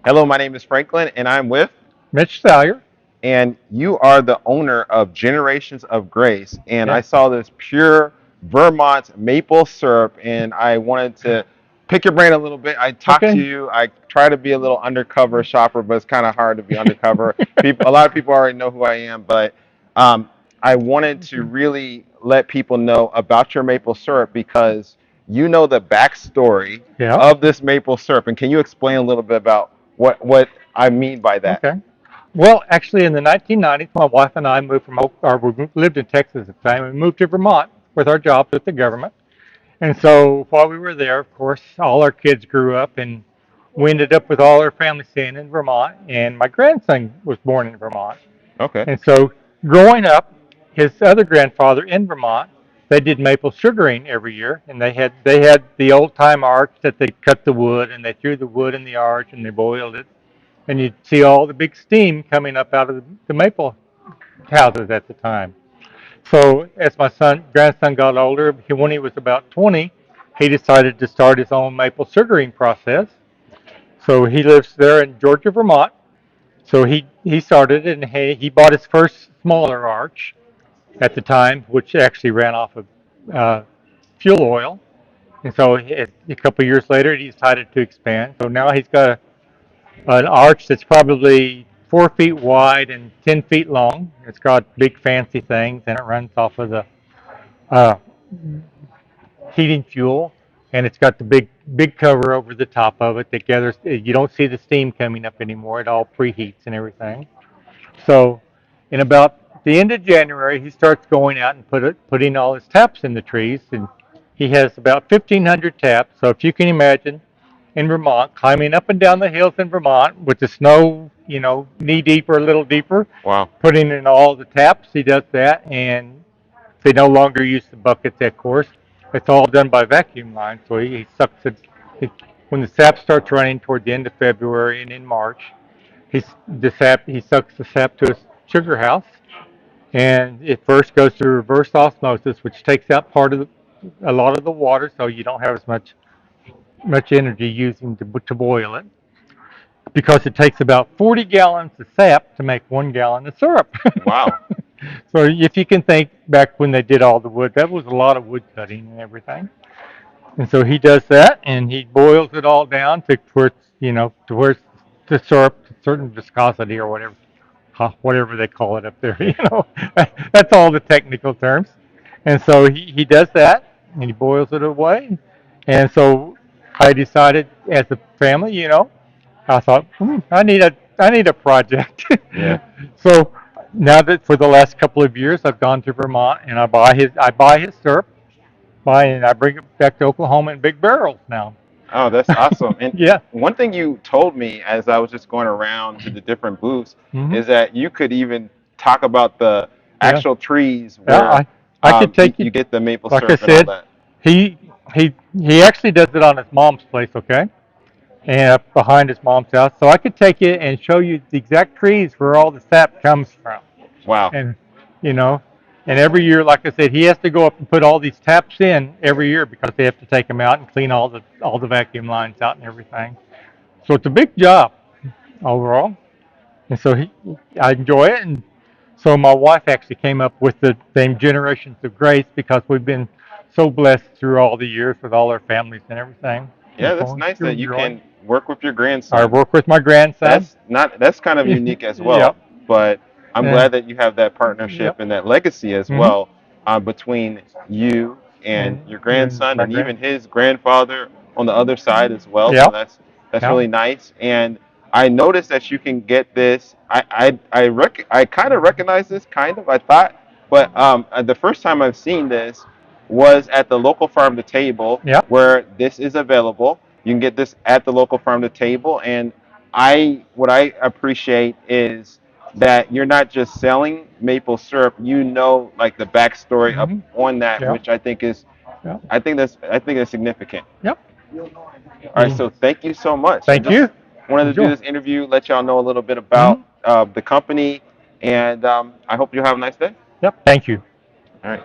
Hello, my name is Franklin, and I'm with, Mitch Salyer. and you are the owner of Generations of Grace. And I Yeah. saw this pure Vermont maple syrup, and I wanted to pick your brain a little bit. I talked to Okay. you. I try to be a little undercover shopper, but it's kind of hard to be undercover. A lot of people already know who I am, but um, I wanted to really let people know about your maple syrup because you know the backstory Yeah. of this maple syrup. And can you explain a little bit about what I mean by that? Okay. Well, actually, in the 1990s, my wife and I moved from we lived in Texas at the time. We moved to Vermont with our jobs with the government. And so while we were there, of course, all our kids grew up, and we ended up with all our family staying in Vermont. And my grandson was born in Vermont. Okay. And so growing up, his other grandfather in Vermont, they did maple sugaring every year, and they had the old time arch that they cut the wood and they threw the wood in the arch and they boiled it, and you'd see all the big steam coming up out of the maple houses at the time. So as my grandson got older, when he was about 20, he decided to start his own maple sugaring process. So he lives there in Georgia, Vermont. So he started it, and he bought his first smaller arch at the time, which actually ran off of uh, fuel oil. And so a couple of years later, he decided to expand. So now he's got an arch that's probably 4 feet wide and 10 feet long. It's got big fancy things, and it runs off of the uh, heating fuel, and it's got the big cover over the top of it that gathers. You don't see the steam coming up anymore. It all preheats and everything. So, in about the end of January, he starts going out and putting all his taps in the trees, and he has about 1,500 taps. So, if you can imagine, in Vermont, climbing up and down the hills in Vermont with the snow, knee deep or a little deeper, Wow. putting in all the taps, he does that, and they no longer use the buckets, of course. It's all done by vacuum line. So he sucks it when the sap starts running toward the end of February and in March. He sucks the sap to a sugar house, and it first goes through reverse osmosis, which takes out a lot of the water, so you don't have as much energy using to boil it, because it takes about 40 gallons of sap to make 1 gallon of syrup. Wow. So if you can think back when they did all the wood, that was a lot of wood cutting and everything. And so he does that, and he boils it all down to where it's the syrup to certain viscosity or whatever they call it up there. That's all the technical terms. And so he does that, and he boils it away. And so I decided, as a family, I thought, I need a project. Yeah. So now that for the last couple of years I've gone to Vermont and I buy his syrup, and I bring it back to Oklahoma in big barrels now. Oh, that's awesome. And Yeah. one thing you told me as I was just going around to the different booths Hmm. is that you could even talk about the Yeah. actual trees Yeah. where I could you, take you. you get the maple Like I syrup and all said, that. he he actually does it on his mom's place. Okay. And up behind his mom's house. So I could take you and show you the exact trees where all the sap comes from. Wow. And you know, and every year, like I said, he has to go up and put all these taps in every year because they have to take them out and clean all the vacuum lines out and everything. So it's a big job overall. And so I enjoy it. And so my wife actually came up with the name Generations of Grace because we've been so blessed through all the years with all our families and everything. And Yeah, that's so nice you that you enjoy. can work with your I grandson. work with my grandson. That's kind of unique as well. Yep. But I'm And glad that you have that partnership yep. and that legacy as Hmm. well between you and your And grandson my and even his grandfather on the other side as well. So Yep. that's Yep. really nice. And I noticed that you can get this. I kind of recognize this kind of. I thought, but the first time I've seen this was at the local farm to table Yep. where this is available. You can get this at the local farm to table, and what I appreciate is that you're not just selling maple syrup. You know, like the backstory up Hmm. on that, Yep. which I think is Yep. I think that's significant. Yep. All right, so thank you so much. I Thank just you. wanted to do Enjoy. this interview, let y'all know a little bit about Hmm. the company, and I hope you have a nice day. Yep. Thank you. All right.